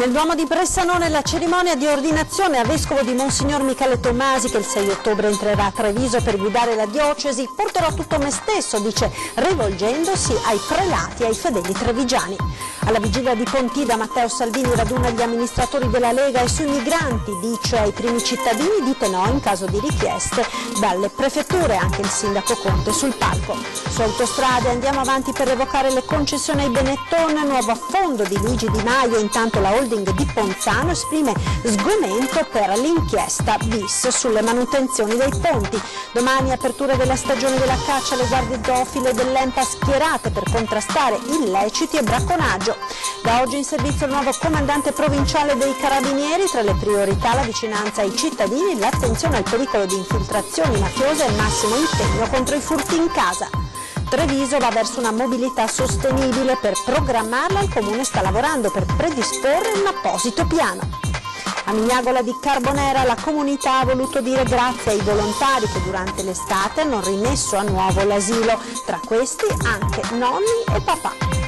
Nel Duomo di Bressanone la cerimonia di ordinazione a vescovo di Monsignor Michele Tomasi, che il 6 ottobre entrerà a Treviso per guidare la diocesi. Porterò tutto me stesso, dice, rivolgendosi ai prelati e ai fedeli trevigiani. Alla vigilia di Pontida Matteo Salvini raduna gli amministratori della Lega e sui migranti, dice ai primi cittadini dite no in caso di richieste dalle prefetture, anche il sindaco Conte sul palco. Su Autostrade andiamo avanti per revocare le concessioni ai Benetton, nuovo affondo di Luigi Di Maio, intanto la holding di Ponzano esprime sgomento per l'inchiesta bis sulle manutenzioni dei ponti. Domani apertura della stagione della caccia, le guardie zoofile dell'ENPA schierate per contrastare illeciti e bracconaggio. Da oggi in servizio il nuovo comandante provinciale dei Carabinieri, tra le priorità la vicinanza ai cittadini, l'attenzione al pericolo di infiltrazioni mafiose e il massimo impegno contro i furti in casa. Treviso va verso una mobilità sostenibile, per programmarla il Comune sta lavorando per predisporre un apposito piano. A Mignagola di Carbonera la comunità ha voluto dire grazie ai volontari che durante l'estate hanno rimesso a nuovo l'asilo, tra questi anche nonni e papà.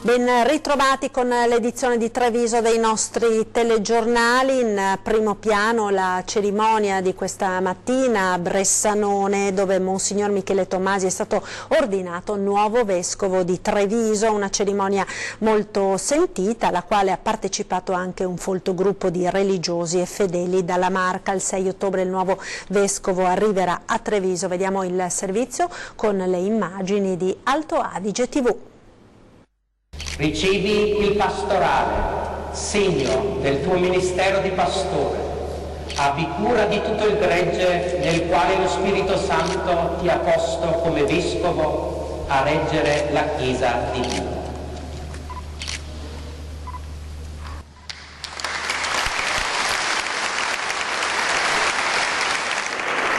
Ben ritrovati con l'edizione di Treviso dei nostri telegiornali. In primo piano la cerimonia di questa mattina a Bressanone, dove Monsignor Michele Tomasi è stato ordinato nuovo vescovo di Treviso, una cerimonia molto sentita alla quale ha partecipato anche un folto gruppo di religiosi e fedeli dalla Marca. Il 6 ottobre il nuovo vescovo arriverà a Treviso. Vediamo il servizio con le immagini di Alto Adige TV. Ricevi il pastorale, segno del tuo ministero di pastore. Abbi cura di tutto il gregge nel quale lo Spirito Santo ti ha posto come vescovo a reggere la Chiesa di Dio.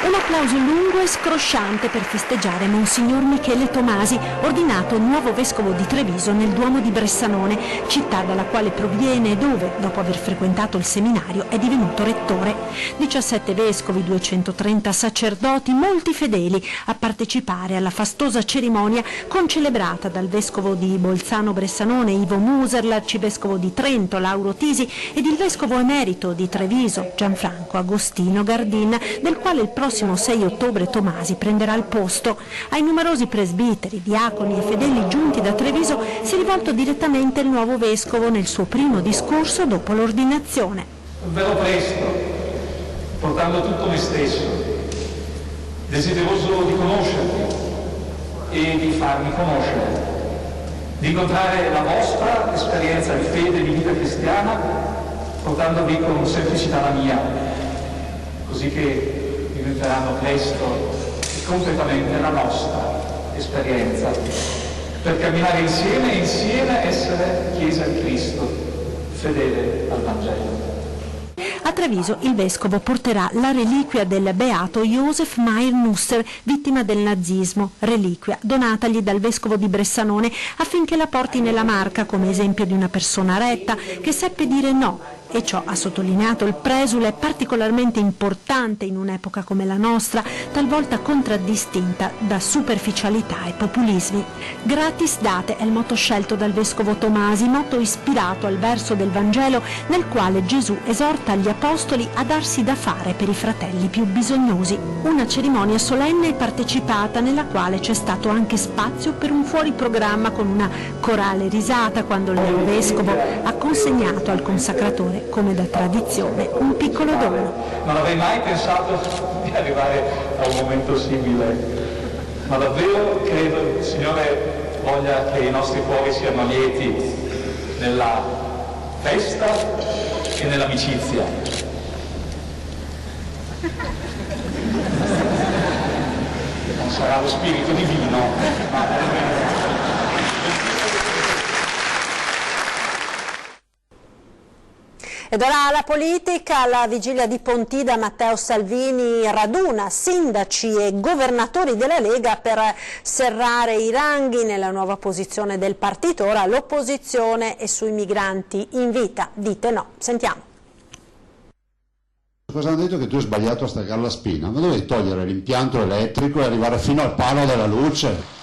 Un applauso lungo e scrosciante per festeggiare Monsignor Michele Tomasi, ordinato nuovo vescovo di Treviso nel Duomo di Bressanone, città dalla quale proviene e dove, dopo aver frequentato il seminario, è divenuto rettore. 17 vescovi, 230 sacerdoti, molti fedeli a partecipare alla fastosa cerimonia concelebrata dal vescovo di Bolzano Bressanone Ivo Muser, l'arcivescovo di Trento Lauro Tisi ed il vescovo emerito di Treviso Gianfranco Agostino Gardin, del quale il prossimo 6 ottobre Tomasi prenderà il posto. Ai numerosi presbiteri, diaconi e fedeli giunti da Treviso si è rivolto direttamente il nuovo vescovo nel suo primo discorso dopo l'ordinazione. Verrò presto, portando tutto me stesso, desideroso di conoscervi e di farmi conoscere, di incontrare la vostra esperienza di fede e di vita cristiana, portandovi con semplicità la mia, così che diventeranno presto e completamente la nostra esperienza, per camminare insieme e insieme essere Chiesa di Cristo, fedele al Vangelo. A Treviso il vescovo porterà la reliquia del beato Josef Mayer Nusser, vittima del nazismo, reliquia donatagli dal vescovo di Bressanone affinché la porti nella Marca come esempio di una persona retta che seppe dire no. E ciò, ha sottolineato il presule, è particolarmente importante in un'epoca come la nostra, talvolta contraddistinta da superficialità e populismi. Gratis date è il motto scelto dal vescovo Tomasi, motto ispirato al verso del Vangelo nel quale Gesù esorta gli apostoli a darsi da fare per i fratelli più bisognosi. Una cerimonia solenne e partecipata nella quale c'è stato anche spazio per un fuori programma con una corale risata quando il neovescovo ha consegnato al consacratore, come da tradizione, un piccolo dono. Non avrei mai pensato di arrivare a un momento simile, ma davvero credo che il Signore voglia che i nostri cuori siano lieti nella festa e nell'amicizia. Non sarà lo spirito divino, ma Ed ora la politica. Alla vigilia di Pontida Matteo Salvini raduna sindaci e governatori della Lega per serrare i ranghi nella nuova posizione del partito. Ora l'opposizione e sui migranti invita, dite no. Sentiamo. Cosa hanno detto? Che tu hai sbagliato a staccare la spina, ma dovevi togliere l'impianto elettrico e arrivare fino al palo della luce.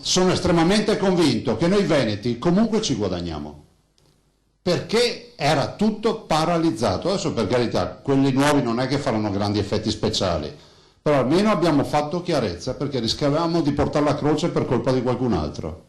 sono estremamente convinto che noi veneti comunque ci guadagniamo, perché era tutto paralizzato. Adesso, per carità, quelli nuovi non è che faranno grandi effetti speciali, però almeno abbiamo fatto chiarezza, perché rischiavamo di portare la croce per colpa di qualcun altro.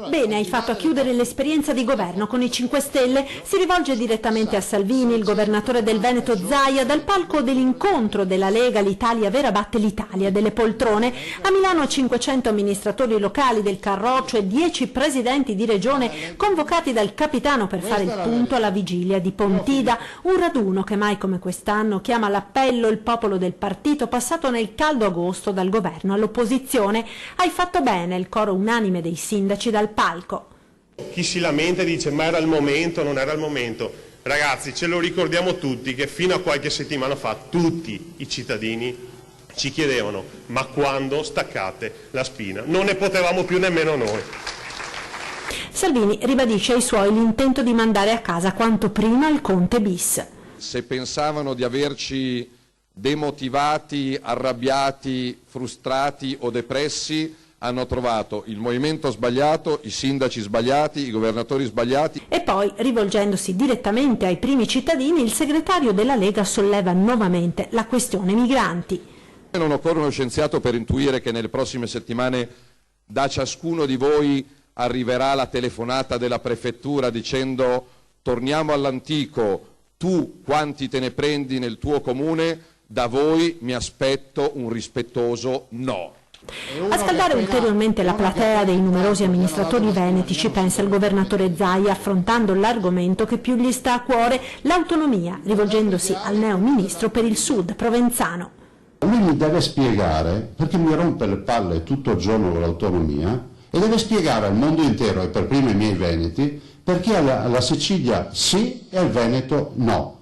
Bene hai fatto a chiudere l'esperienza di governo con i 5 Stelle, si rivolge direttamente a Salvini. Il governatore del Veneto Zaia dal palco dell'incontro della Lega L'Italia Vera batte l'Italia delle poltrone. A Milano 500 amministratori locali del Carroccio e 10 presidenti di regione convocati dal capitano per fare il punto alla vigilia di Pontida, un raduno che mai come quest'anno chiama all'appello il popolo del partito passato nel caldo agosto dal governo all'opposizione. Hai fatto bene, il coro unanime dei sindaci dal palco. Chi si lamenta e dice ma era il momento, non era il momento. Ragazzi, ce lo ricordiamo tutti che fino a qualche settimana fa tutti i cittadini ci chiedevano ma quando staccate la spina? Non ne potevamo più nemmeno noi. Salvini ribadisce ai suoi l'intento di mandare a casa quanto prima il Conte bis. Se pensavano di averci demotivati, arrabbiati, frustrati o depressi, hanno trovato il movimento sbagliato, i sindaci sbagliati, i governatori sbagliati. E poi, rivolgendosi direttamente ai primi cittadini, il segretario della Lega solleva nuovamente la questione migranti. Non occorre uno scienziato per intuire che nelle prossime settimane da ciascuno di voi arriverà la telefonata della prefettura dicendo torniamo all'antico, tu quanti te ne prendi nel tuo comune, da voi mi aspetto un rispettoso no. A scaldare ulteriormente la platea dei numerosi amministratori veneti ci pensa il governatore Zaia, affrontando l'argomento che più gli sta a cuore, l'autonomia, rivolgendosi al neo ministro per il sud Provenzano. Lui mi deve spiegare, perché mi rompe le palle tutto il giorno con l'autonomia, e deve spiegare al mondo intero, e per primo ai miei veneti, perché alla Sicilia sì e al Veneto no.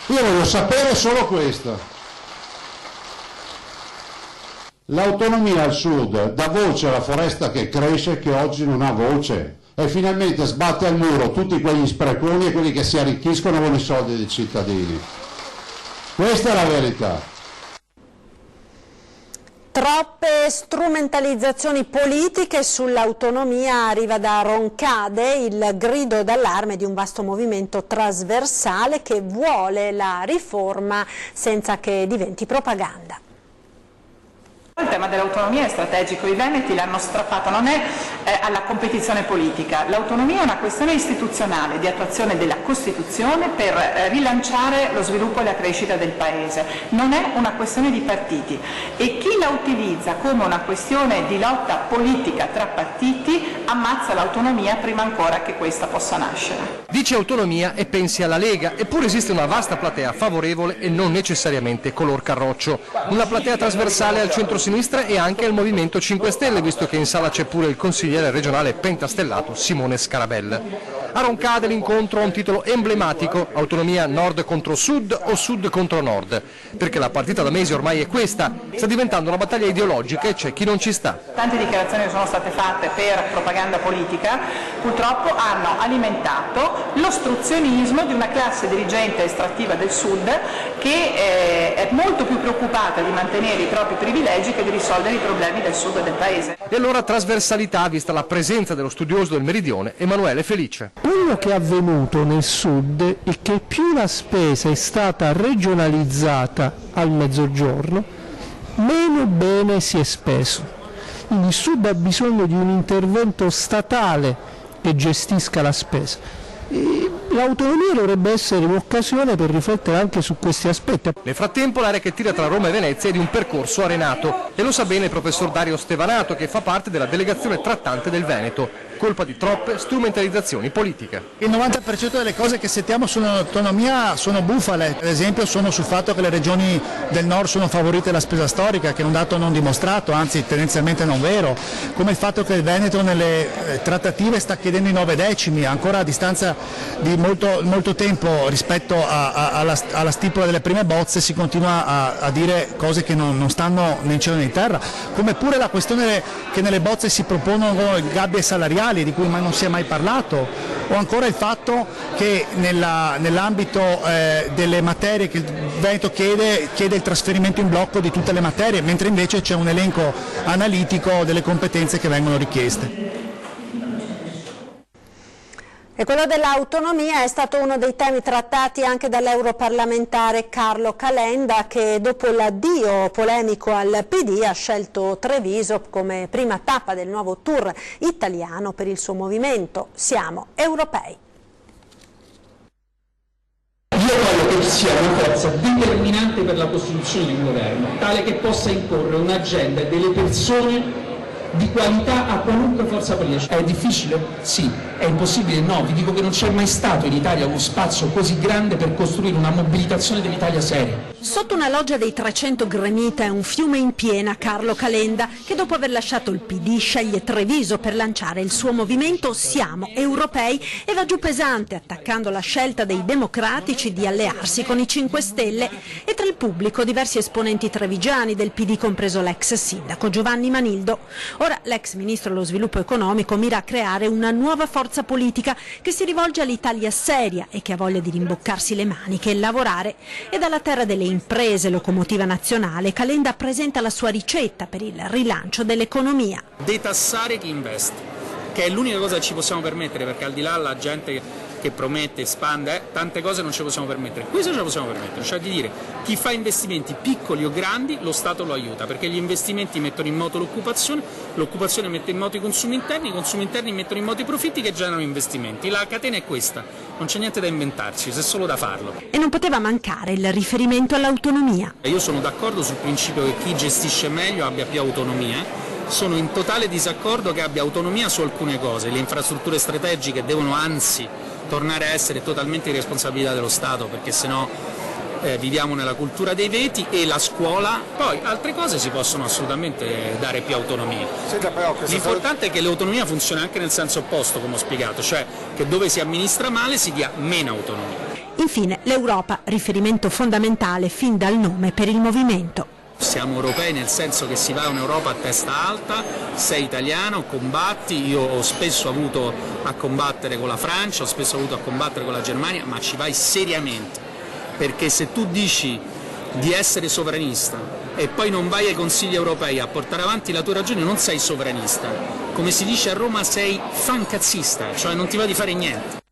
Io voglio sapere solo questo. L'autonomia al sud dà voce alla foresta che cresce, che oggi non ha voce, e finalmente sbatte al muro tutti quegli spreconi e quelli che si arricchiscono con i soldi dei cittadini. Questa è la verità. Troppe strumentalizzazioni politiche sull'autonomia arriva da Roncade, il grido d'allarme di un vasto movimento trasversale che vuole la riforma senza che diventi propaganda. Il tema dell'autonomia è strategico, i veneti l'hanno strappato, non è alla competizione politica, l'autonomia è una questione istituzionale di attuazione della Costituzione per rilanciare lo sviluppo e la crescita del Paese, non è una questione di partiti e chi la utilizza come una questione di lotta politica tra partiti ammazza l'autonomia prima ancora che questa possa nascere. Dice autonomia e pensi alla Lega, eppure esiste una vasta platea favorevole e non necessariamente color Carroccio, una platea trasversale al centro-sinistra e anche al Movimento 5 Stelle, visto che in sala c'è pure il consigliere regionale pentastellato Simone Scarabella. A Roncade l'incontro ha un titolo emblematico, autonomia nord contro sud o sud contro nord, perché la partita da mesi ormai è questa, sta diventando una battaglia ideologica e c'è chi non ci sta. Tante dichiarazioni che sono state fatte per propaganda politica purtroppo hanno alimentato l'ostruzionismo di una classe dirigente estrattiva del sud che è molto più preoccupata di mantenere i propri privilegi che di risolvere i problemi del sud del Paese. E allora trasversalità vista la presenza dello studioso del Meridione Emanuele Felice. Quello che è avvenuto nel sud è che più la spesa è stata regionalizzata al mezzogiorno, meno bene si è speso. Quindi il sud ha bisogno di un intervento statale che gestisca la spesa. L'autonomia dovrebbe essere un'occasione per riflettere anche su questi aspetti. Nel frattempo l'area che tira tra Roma e Venezia è di un percorso arenato e lo sa bene il professor Dario Stevanato, che fa parte della delegazione trattante del Veneto. Colpa di troppe strumentalizzazioni politiche. Il 90% delle cose che sentiamo sull'autonomia sono bufale, ad esempio sono sul fatto che le regioni del nord sono favorite alla spesa storica, che è un dato non dimostrato, anzi tendenzialmente non vero, come il fatto che il Veneto nelle trattative sta chiedendo i 9 decimi, ancora a distanza di molto tempo rispetto alla stipula delle prime bozze si continua a dire cose che non stanno né in cielo né in terra, come pure la questione che nelle bozze si propongono gabbie salariali di cui non si è mai parlato, o ancora il fatto che nell'ambito delle materie che il Veneto chiede il trasferimento in blocco di tutte le materie, mentre invece c'è un elenco analitico delle competenze che vengono richieste. E quello dell'autonomia è stato uno dei temi trattati anche dall'europarlamentare Carlo Calenda, che dopo l'addio polemico al PD ha scelto Treviso come prima tappa del nuovo tour italiano per il suo movimento Siamo Europei. Io voglio che sia una forza determinante per la costruzione di un governo, tale che possa imporre un'agenda delle persone di qualità a qualunque forza politica. È difficile? Sì. È impossibile? No. Vi dico che non c'è mai stato in Italia uno spazio così grande per costruire una mobilitazione dell'Italia seria. Sotto una loggia dei 300 gremita e un fiume in piena, Carlo Calenda, che dopo aver lasciato il PD sceglie Treviso per lanciare il suo movimento Siamo Europei e va giù pesante, attaccando la scelta dei democratici di allearsi con i 5 Stelle e tra il pubblico diversi esponenti trevigiani del PD, compreso l'ex sindaco Giovanni Manildo. Ora l'ex ministro dello sviluppo economico mira a creare una nuova forza politica che si rivolge all'Italia seria e che ha voglia di rimboccarsi le maniche e lavorare. E dalla terra delle imprese, locomotiva nazionale, Calenda presenta la sua ricetta per il rilancio dell'economia. Detassare chi investe, che è l'unica cosa che ci possiamo permettere, perché al di là la gente che promette, espande, tante cose non ce le possiamo permettere. Questo ce lo possiamo permettere, cioè di dire chi fa investimenti piccoli o grandi lo Stato lo aiuta, perché gli investimenti mettono in moto l'occupazione mette in moto i consumi interni mettono in moto i profitti che generano investimenti. La catena è questa, non c'è niente da inventarci, c'è solo da farlo. E non poteva mancare il riferimento all'autonomia. Io sono d'accordo sul principio che chi gestisce meglio abbia più autonomia. Sono in totale disaccordo che abbia autonomia su alcune cose. Le infrastrutture strategiche devono anzi tornare a essere totalmente di responsabilità dello Stato, perché sennò viviamo nella cultura dei veti, e la scuola. Poi altre cose si possono assolutamente dare più autonomia. L'importante è che l'autonomia funzioni anche nel senso opposto, come ho spiegato, cioè che dove si amministra male si dia meno autonomia. Infine l'Europa, riferimento fondamentale fin dal nome per il movimento. Siamo europei nel senso che si va a un'Europa a testa alta, sei italiano, combatti, io ho spesso avuto a combattere con la Francia, ho spesso avuto a combattere con la Germania, ma ci vai seriamente, perché se tu dici di essere sovranista e poi non vai ai consigli europei a portare avanti la tua ragione, non sei sovranista, come si dice a Roma sei fancazzista, cioè non ti va di fare niente.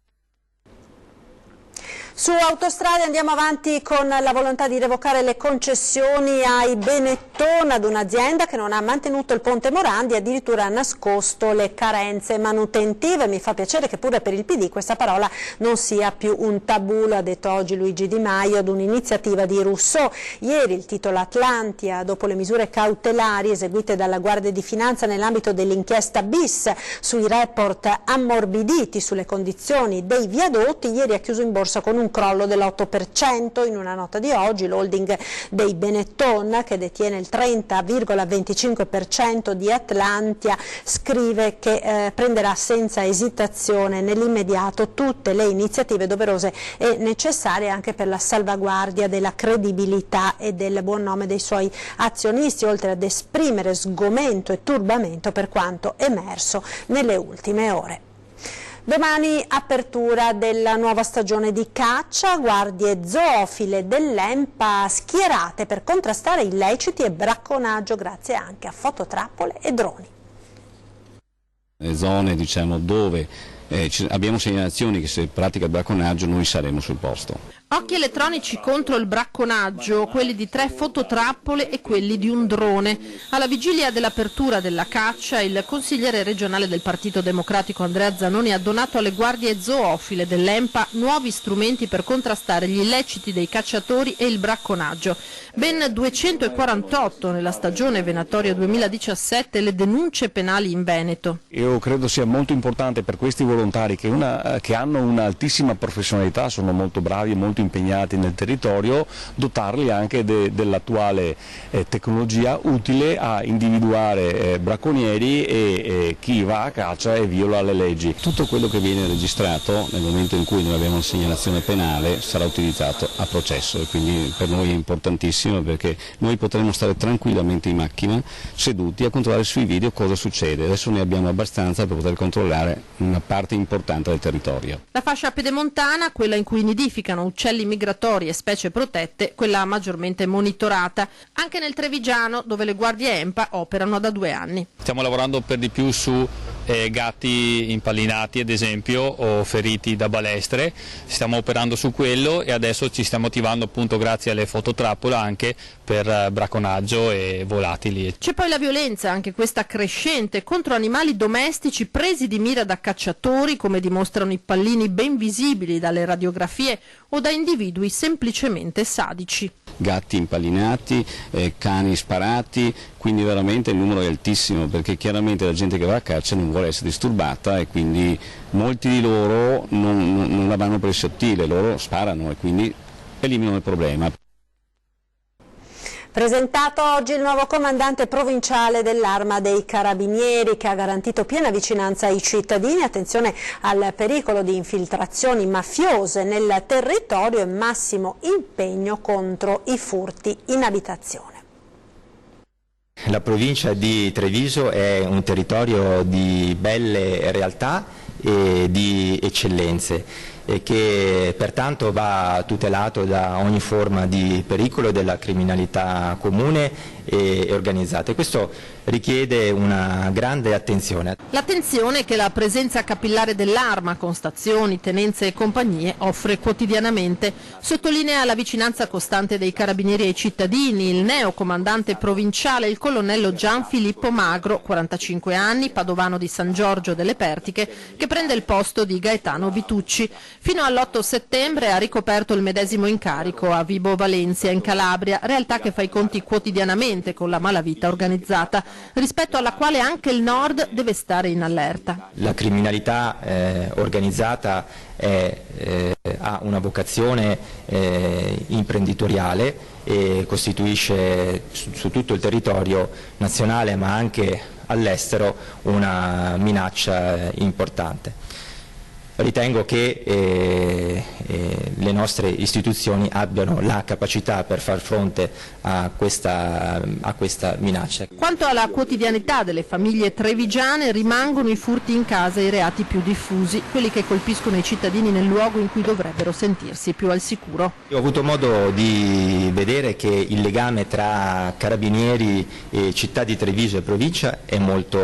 Su Autostrade andiamo avanti con la volontà di revocare le concessioni ai Benetton, ad un'azienda che non ha mantenuto il ponte Morandi e addirittura ha nascosto le carenze manutentive. Mi fa piacere che pure per il PD questa parola non sia più un tabù, lo ha detto oggi Luigi Di Maio ad un'iniziativa di Rousseau. Ieri il titolo Atlantia, dopo le misure cautelari eseguite dalla Guardia di Finanza nell'ambito dell'inchiesta bis sui report ammorbiditi sulle condizioni dei viadotti, ieri ha chiuso in borsa con un crollo dell'8%. In una nota di oggi l'holding dei Benetton, che detiene il 30,25% di Atlantia, scrive che prenderà senza esitazione nell'immediato tutte le iniziative doverose e necessarie anche per la salvaguardia della credibilità e del buon nome dei suoi azionisti, oltre ad esprimere sgomento e turbamento per quanto emerso nelle ultime ore. Domani apertura della nuova stagione di caccia, guardie zoofile dell'ENPA schierate per contrastare illeciti e bracconaggio grazie anche a fototrappole e droni. Le zone dove abbiamo segnalazioni che se pratica il bracconaggio noi saremo sul posto. Occhi elettronici contro il bracconaggio, quelli di 3 fototrappole e quelli di un drone. Alla vigilia dell'apertura della caccia, il consigliere regionale del Partito Democratico Andrea Zanoni ha donato alle guardie zoofile dell'ENPA nuovi strumenti per contrastare gli illeciti dei cacciatori e il bracconaggio. Ben 248 nella stagione venatoria 2017 le denunce penali in Veneto. Io credo sia molto importante per questi volontari che hanno un'altissima professionalità, sono molto bravi e molto impegnati nel territorio, dotarli anche dell'attuale tecnologia utile a individuare bracconieri e chi va a caccia e viola le leggi. Tutto quello che viene registrato nel momento in cui noi abbiamo una segnalazione penale sarà utilizzato a processo, e quindi per noi è importantissimo, perché noi potremo stare tranquillamente in macchina seduti a controllare sui video cosa succede. Adesso ne abbiamo abbastanza per poter controllare una parte importante del territorio. La fascia pedemontana, quella in cui nidificano uccelli migratori e specie protette, quella maggiormente monitorata. Anche nel Trevigiano, dove le guardie EMPA operano da 2 anni. Stiamo lavorando per di più su gatti impallinati, ad esempio, o feriti da balestre. Stiamo operando su quello e adesso ci stiamo attivando, appunto grazie alle fototrappole, anche per bracconaggio e volatili. C'è poi la violenza, anche questa crescente, contro animali domestici presi di mira da cacciatori, come dimostrano i pallini ben visibili dalle radiografie, o da individui semplicemente sadici. Gatti impallinati, cani sparati, quindi veramente il numero è altissimo, perché chiaramente la gente che va a caccia non vuole essere disturbata e quindi molti di loro non la vanno per il sottile, loro sparano e quindi eliminano il problema. Presentato oggi il nuovo comandante provinciale dell'Arma dei Carabinieri, che ha garantito piena vicinanza ai cittadini, attenzione al pericolo di infiltrazioni mafiose nel territorio e massimo impegno contro i furti in abitazione. La provincia di Treviso è un territorio di belle realtà e di eccellenze, e che pertanto va tutelato da ogni forma di pericolo della criminalità comune e organizzata, e questo richiede una grande attenzione. L'attenzione che la presenza capillare dell'Arma, con stazioni, tenenze e compagnie, offre quotidianamente. Sottolinea la vicinanza costante dei carabinieri ai cittadini il neo comandante provinciale, il colonnello Gian Filippo Magro, 45 anni, padovano di San Giorgio delle Pertiche, che prende il posto di Gaetano Vitucci. Fino all'8 settembre ha ricoperto il medesimo incarico a Vibo Valencia, in Calabria, realtà che fa i conti quotidianamente con la malavita organizzata, rispetto alla quale anche il Nord deve stare in allerta. La criminalità organizzata ha una vocazione imprenditoriale e costituisce su tutto il territorio nazionale, ma anche all'estero, una minaccia importante. Ritengo che le nostre istituzioni abbiano la capacità per far fronte a questa minaccia. Quanto alla quotidianità delle famiglie trevigiane, rimangono i furti in casa i reati più diffusi, quelli che colpiscono i cittadini nel luogo in cui dovrebbero sentirsi più al sicuro. Io ho avuto modo di vedere che il legame tra carabinieri e città di Treviso e provincia è molto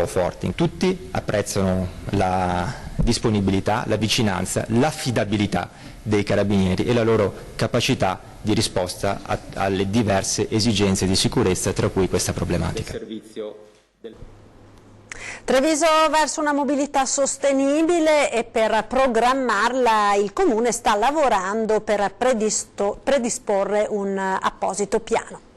forte. Tutti apprezzano la disponibilità, la vicinanza, l'affidabilità dei carabinieri e la loro capacità di risposta alle diverse esigenze di sicurezza, tra cui questa problematica. Treviso verso una mobilità sostenibile, e per programmarla il Comune sta lavorando per predisporre un apposito piano.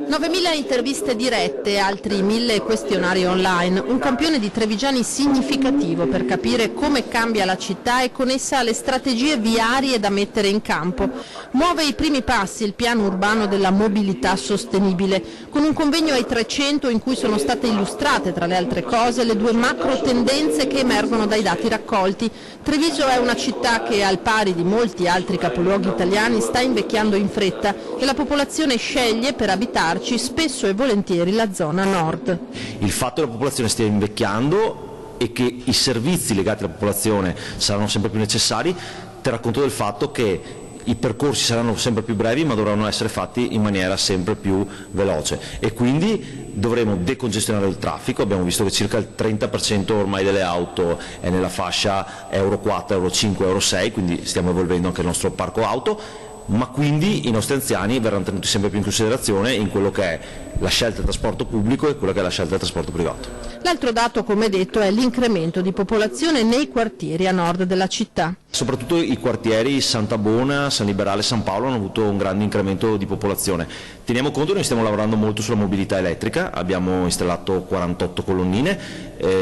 9.000 interviste dirette, altri 1.000 questionari online, un campione di trevigiani significativo per capire come cambia la città e con essa le strategie viarie da mettere in campo. Muove i primi passi il piano urbano della mobilità sostenibile, con un convegno ai 300 in cui sono state illustrate, tra le altre cose, le 2 macro tendenze che emergono dai dati raccolti. Treviso è una città che, al pari di molti altri capoluoghi italiani, sta invecchiando in fretta e la popolazione sceglie per abitarci spesso e volentieri la zona nord. Il fatto che la popolazione stia invecchiando e che i servizi legati alla popolazione saranno sempre più necessari terrà conto del fatto che i percorsi saranno sempre più brevi, ma dovranno essere fatti in maniera sempre più veloce, e quindi dovremo decongestionare il traffico. Abbiamo visto che circa il 30% ormai delle auto è nella fascia Euro 4, Euro 5, Euro 6, quindi stiamo evolvendo anche il nostro parco auto. ma quindi i nostri anziani verranno tenuti sempre più in considerazione in quello che è la scelta del trasporto pubblico e quella che è la scelta del trasporto privato. L'altro dato, come detto, è l'incremento di popolazione nei quartieri a nord della città. Soprattutto i quartieri Santa Bona, San Liberale e San Paolo hanno avuto un grande incremento di popolazione. Teniamo conto che noi stiamo lavorando molto sulla mobilità elettrica, abbiamo installato 48 colonnine,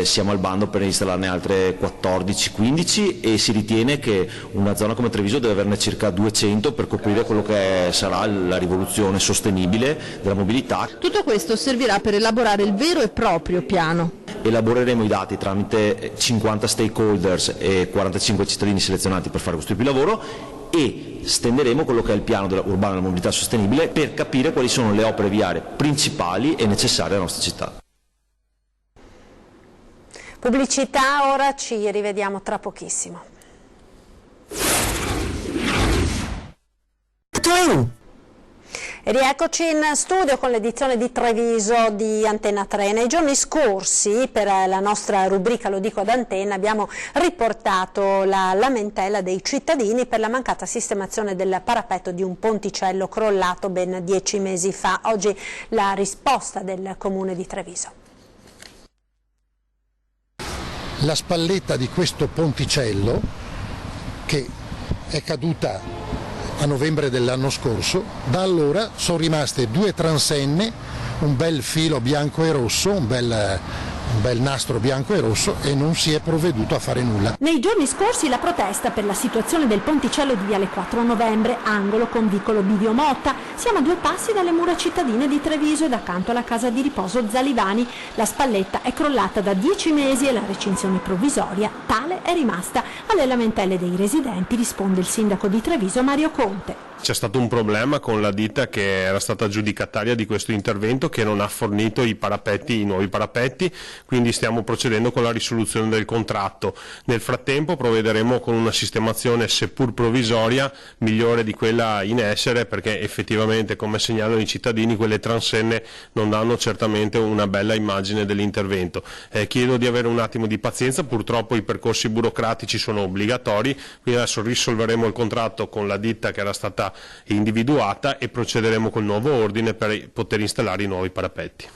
siamo al bando per installarne altre 14-15 e si ritiene che una zona come Treviso deve averne circa 200 per coprire quello che sarà la rivoluzione sostenibile della mobilità. Tutto questo servirà per elaborare il vero e proprio piano. Elaboreremo i dati tramite 50 stakeholders e 45 cittadini selezionati per fare questo tipo di lavoro e stenderemo quello che è il piano urbano della mobilità sostenibile per capire quali sono le opere viarie principali e necessarie alla nostra città. Pubblicità, ora ci rivediamo tra pochissimo. E rieccoci in studio con l'edizione di Treviso di Antenna 3. Nei giorni scorsi, per la nostra rubrica Lo dico ad Antenna, abbiamo riportato la lamentela dei cittadini per la mancata sistemazione del parapetto di un ponticello crollato ben 10 mesi fa. Oggi la risposta del Comune di Treviso. La spalletta di questo ponticello, che è caduta a novembre dell'anno scorso, da allora sono rimaste 2 transenne, un bel filo bianco e rosso, un bel nastro bianco e rosso, e non si è provveduto a fare nulla. Nei giorni scorsi la protesta per la situazione del ponticello di Viale 4 Novembre, angolo con vicolo Bivio Motta. Siamo a 2 passi dalle mura cittadine di Treviso ed accanto alla casa di riposo Zalivani. La spalletta è crollata da 10 mesi e la recinzione provvisoria tale è rimasta. Alle lamentele dei residenti risponde il sindaco di Treviso Mario Conte. C'è stato un problema con la ditta che era stata aggiudicataria di questo intervento, che non ha fornito i nuovi parapetti, quindi stiamo procedendo con la risoluzione del contratto. Nel frattempo provvederemo con una sistemazione seppur provvisoria migliore di quella in essere, perché effettivamente, come segnalano i cittadini, quelle transenne non danno certamente una bella immagine dell'intervento. Chiedo di avere un attimo di pazienza, purtroppo i percorsi burocratici sono obbligatori, quindi adesso risolveremo il contratto con la ditta che era stata individuata e procederemo col nuovo ordine per poter installare i nuovi parapetti.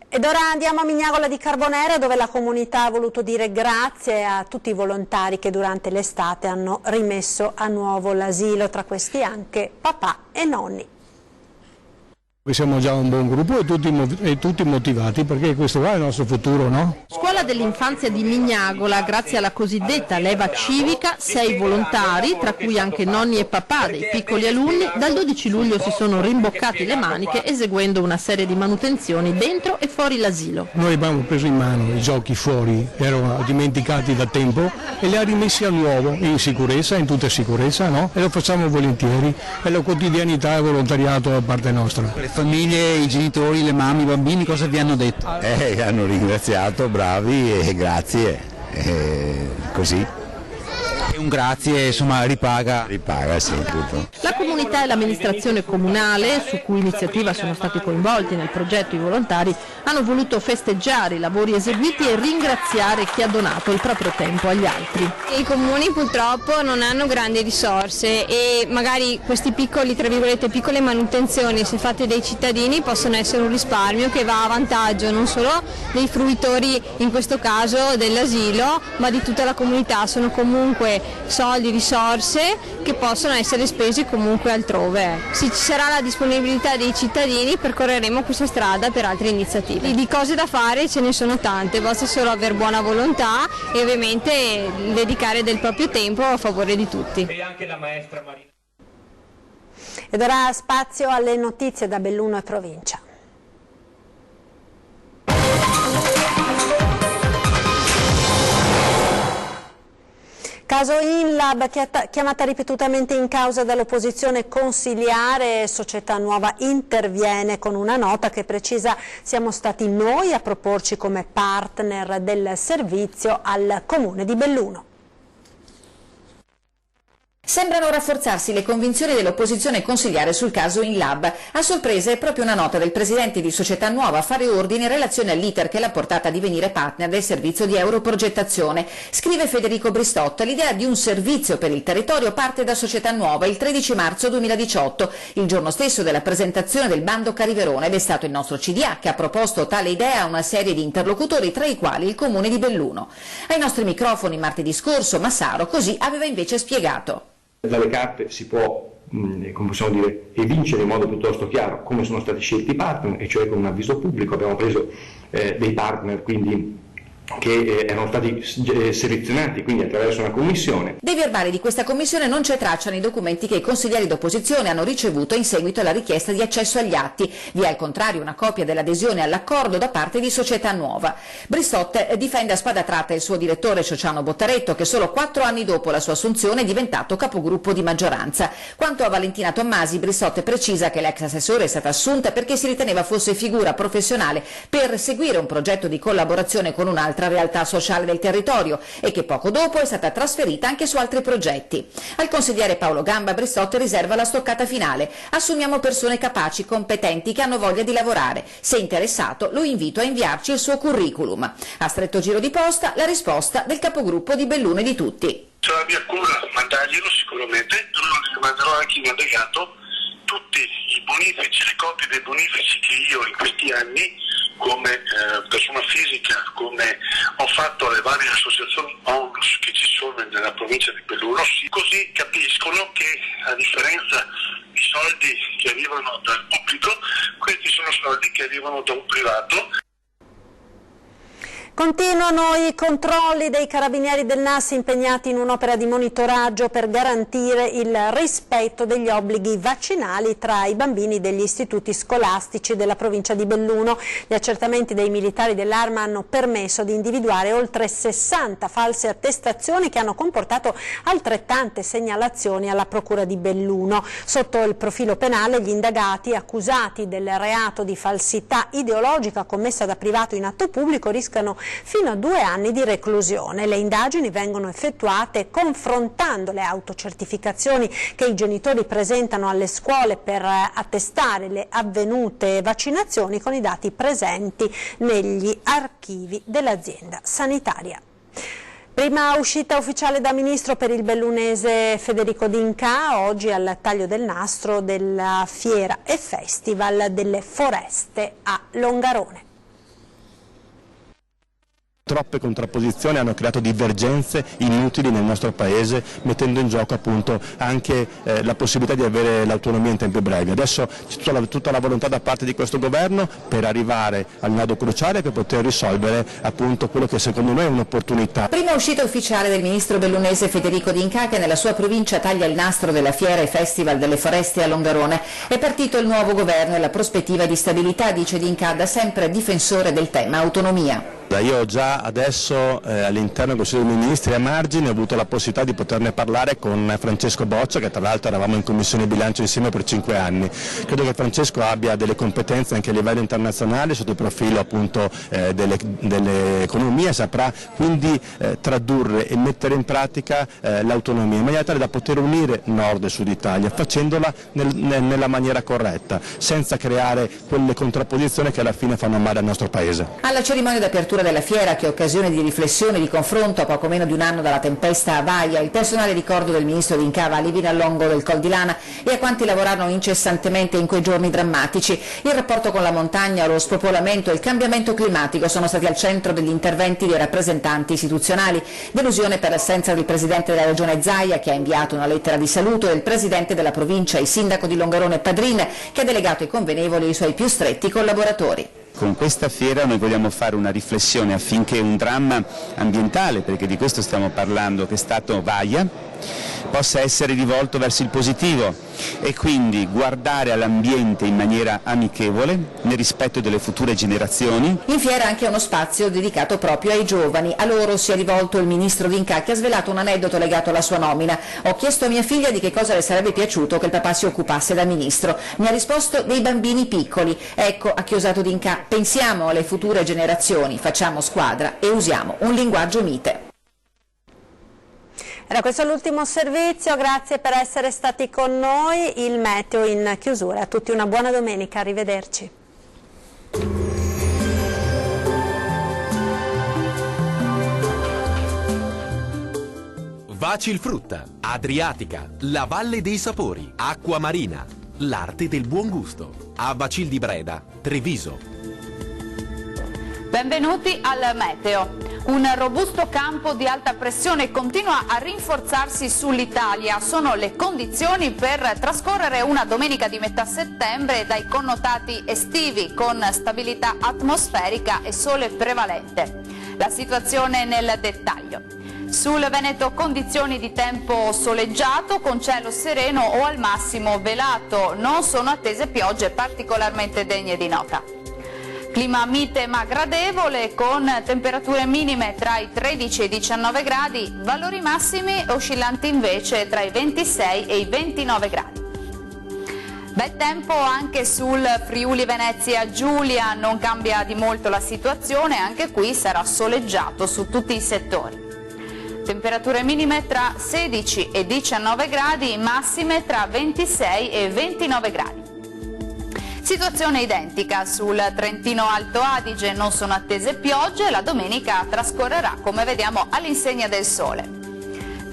Ed ora andiamo a Mignagola di Carbonera, dove la comunità ha voluto dire grazie a tutti i volontari che durante l'estate hanno rimesso a nuovo l'asilo, tra questi anche papà e nonni. Siamo già un buon gruppo e tutti motivati, perché questo qua è il nostro futuro, no? Scuola dell'infanzia di Mignagola, grazie alla cosiddetta leva civica, 6 volontari, tra cui anche nonni e papà dei piccoli alunni, dal 12 luglio si sono rimboccati le maniche eseguendo una serie di manutenzioni dentro e fuori l'asilo. Noi abbiamo preso in mano i giochi fuori, erano dimenticati da tempo, e li ha rimessi a nuovo, in sicurezza, in tutta sicurezza, no? E lo facciamo volentieri, è la quotidianità e volontariato da parte nostra. Le famiglie, i genitori, le mamme, i bambini cosa vi hanno detto? Hanno ringraziato, bravi e grazie, così. E un grazie, insomma, ripaga. Ripaga, sì, tutto. La comunità e l'amministrazione comunale, su cui iniziativa sono stati coinvolti nel progetto i volontari, hanno voluto festeggiare i lavori eseguiti e ringraziare chi ha donato il proprio tempo agli altri. I comuni purtroppo non hanno grandi risorse e magari questi piccoli, tra virgolette, piccole manutenzioni, se fatte dai cittadini, possono essere un risparmio che va a vantaggio non solo dei fruitori, in questo caso dell'asilo, ma di tutta la comunità. Sono comunque soldi, risorse che possono essere spesi comunque altrove. Se ci sarà la disponibilità dei cittadini, percorreremo questa strada per altre iniziative. Di cose da fare ce ne sono tante, basta solo aver buona volontà e ovviamente dedicare del proprio tempo a favore di tutti. E anche la maestra Marina. Ed ora spazio alle notizie da Belluno e provincia. Caso INLAB, chiamata ripetutamente in causa dall'opposizione consiliare, Società Nuova interviene con una nota che precisa: siamo stati noi a proporci come partner del servizio al Comune di Belluno. Sembrano rafforzarsi le convinzioni dell'opposizione consigliare sul caso InLab. A sorpresa è proprio una nota del presidente di Società Nuova a fare ordine in relazione all'iter che l'ha portata a divenire partner del servizio di Europrogettazione. Scrive Federico Bristotte, l'idea di un servizio per il territorio parte da Società Nuova il 13 marzo 2018, il giorno stesso della presentazione del bando Cariverone, ed è stato il nostro CDA che ha proposto tale idea a una serie di interlocutori, tra i quali il comune di Belluno. Ai nostri microfoni martedì scorso Massaro così aveva invece spiegato. Dalle carte si può, come possiamo dire, evincere in modo piuttosto chiaro come sono stati scelti i partner, e cioè con un avviso pubblico abbiamo preso dei partner quindi che erano stati selezionati quindi attraverso una commissione. Dei verbali di questa commissione non c'è traccia nei documenti che i consiglieri d'opposizione hanno ricevuto in seguito alla richiesta di accesso agli atti. Vi è al contrario una copia dell'adesione all'accordo da parte di Società Nuova. Bristotte difende a spada tratta il suo direttore Ciociano Bottaretto, che solo 4 anni dopo la sua assunzione è diventato capogruppo di maggioranza. Quanto a Valentina Tommasi, Bristotte precisa che l'ex assessore è stata assunta perché si riteneva fosse figura professionale per seguire un progetto di collaborazione con un'altra realtà sociale del territorio e che poco dopo è stata trasferita anche su altri progetti. Al consigliere Paolo Gamba Bristotte riserva la stoccata finale. Assumiamo persone capaci, competenti, che hanno voglia di lavorare. Se interessato lo invito a inviarci il suo curriculum. A stretto giro di posta la risposta del capogruppo di Belluno e di tutti. Sarà mia cura mandarglielo sicuramente, però gli manderò anche in allegato tutti i bonifici, le copie dei bonifici che io in questi anni come persona fisica, come ho fatto alle varie associazioni ONLUS che ci sono nella provincia di Belluno, così capiscono che a differenza di soldi che arrivano dal pubblico, questi sono soldi che arrivano da un privato. Continuano i controlli dei carabinieri del NAS impegnati in un'opera di monitoraggio per garantire il rispetto degli obblighi vaccinali tra i bambini degli istituti scolastici della provincia di Belluno. Gli accertamenti dei militari dell'Arma hanno permesso di individuare oltre 60 false attestazioni che hanno comportato altrettante segnalazioni alla Procura di Belluno. Sotto il profilo penale gli indagati accusati del reato di falsità ideologica commessa da privato in atto pubblico rischiano fino a 2 anni di reclusione. Le indagini vengono effettuate confrontando le autocertificazioni che i genitori presentano alle scuole per attestare le avvenute vaccinazioni con i dati presenti negli archivi dell'azienda sanitaria. Prima uscita ufficiale da ministro per il bellunese Federico D'Inca, oggi al taglio del nastro della Fiera e Festival delle Foreste a Longarone. Troppe contrapposizioni hanno creato divergenze inutili nel nostro Paese, mettendo in gioco appunto anche la possibilità di avere l'autonomia in tempi brevi. Adesso c'è tutta la volontà da parte di questo governo per arrivare al nodo cruciale per poter risolvere appunto quello che secondo noi è un'opportunità. Prima uscita ufficiale del ministro bellunese Federico D'Inca, che nella sua provincia taglia il nastro della Fiera e Festival delle Foreste a Longarone. È partito il nuovo governo e la prospettiva di stabilità, dice D'Inca, da sempre difensore del tema autonomia. Io già adesso all'interno del Consiglio dei Ministri a margine ho avuto la possibilità di poterne parlare con Francesco Boccia, che tra l'altro eravamo in Commissione Bilancio insieme per 5 anni. Credo che Francesco abbia delle competenze anche a livello internazionale sotto il profilo appunto dell'economia, saprà quindi tradurre e mettere in pratica l'autonomia in maniera tale da poter unire Nord e Sud Italia, facendola nella maniera corretta, senza creare quelle contrapposizioni che alla fine fanno male al nostro Paese. Alla cerimonia d'apertura della fiera, che è occasione di riflessione e di confronto a poco meno di un anno dalla tempesta a Vaia, il personale ricordo del ministro D'Inca va all'Ivina al Longo del Col di Lana e a quanti lavorarono incessantemente in quei giorni drammatici. Il rapporto con la montagna, lo spopolamento e il cambiamento climatico sono stati al centro degli interventi dei rappresentanti istituzionali. Delusione per l'assenza del presidente della regione Zaia, che ha inviato una lettera di saluto, e il presidente della provincia, il sindaco di Longarone Padrin, che ha delegato ai convenevoli i suoi più stretti collaboratori. Con questa fiera noi vogliamo fare una riflessione affinché un dramma ambientale, perché di questo stiamo parlando, che è stato Vaia, possa essere rivolto verso il positivo e quindi guardare all'ambiente in maniera amichevole, nel rispetto delle future generazioni. In fiera anche uno spazio dedicato proprio ai giovani. A loro si è rivolto il ministro D'Inca, che ha svelato un aneddoto legato alla sua nomina. Ho chiesto a mia figlia di che cosa le sarebbe piaciuto che il papà si occupasse da ministro. Mi ha risposto dei bambini piccoli. Ecco, ha chiosato D'Inca, pensiamo alle future generazioni, facciamo squadra e usiamo un linguaggio mite. Era questo l'ultimo servizio, grazie per essere stati con noi, il meteo in chiusura. A tutti una buona domenica, arrivederci. Vacilfrutta, Adriatica, la Valle dei Sapori, Acqua Marina, l'arte del buon gusto. A Bacil di Breda, Treviso. Benvenuti al meteo. Un robusto campo di alta pressione continua a rinforzarsi sull'Italia. Sono le condizioni per trascorrere una domenica di metà settembre dai connotati estivi, con stabilità atmosferica e sole prevalente. La situazione nel dettaglio. Sul Veneto condizioni di tempo soleggiato con cielo sereno o al massimo velato. Non sono attese piogge particolarmente degne di nota. Clima mite ma gradevole, con temperature minime tra i 13 e i 19 gradi, valori massimi oscillanti invece tra i 26 e i 29 gradi. Bel tempo anche sul Friuli Venezia Giulia, non cambia di molto la situazione, anche qui sarà soleggiato su tutti i settori. Temperature minime tra 16 e 19 gradi, massime tra 26 e 29 gradi. Situazione identica sul Trentino Alto Adige, non sono attese piogge, la domenica trascorrerà come vediamo all'insegna del sole.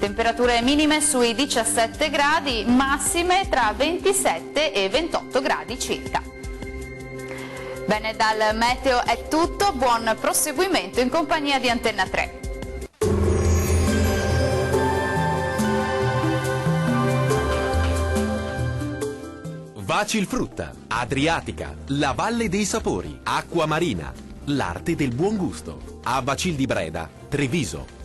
Temperature minime sui 17 gradi, massime tra 27 e 28 gradi circa. Bene, dal meteo è tutto, buon proseguimento in compagnia di Antenna 3. Vacilfrutta, Adriatica, la Valle dei Sapori, Acqua Marina, l'arte del buon gusto. A Bacil di Breda, Treviso.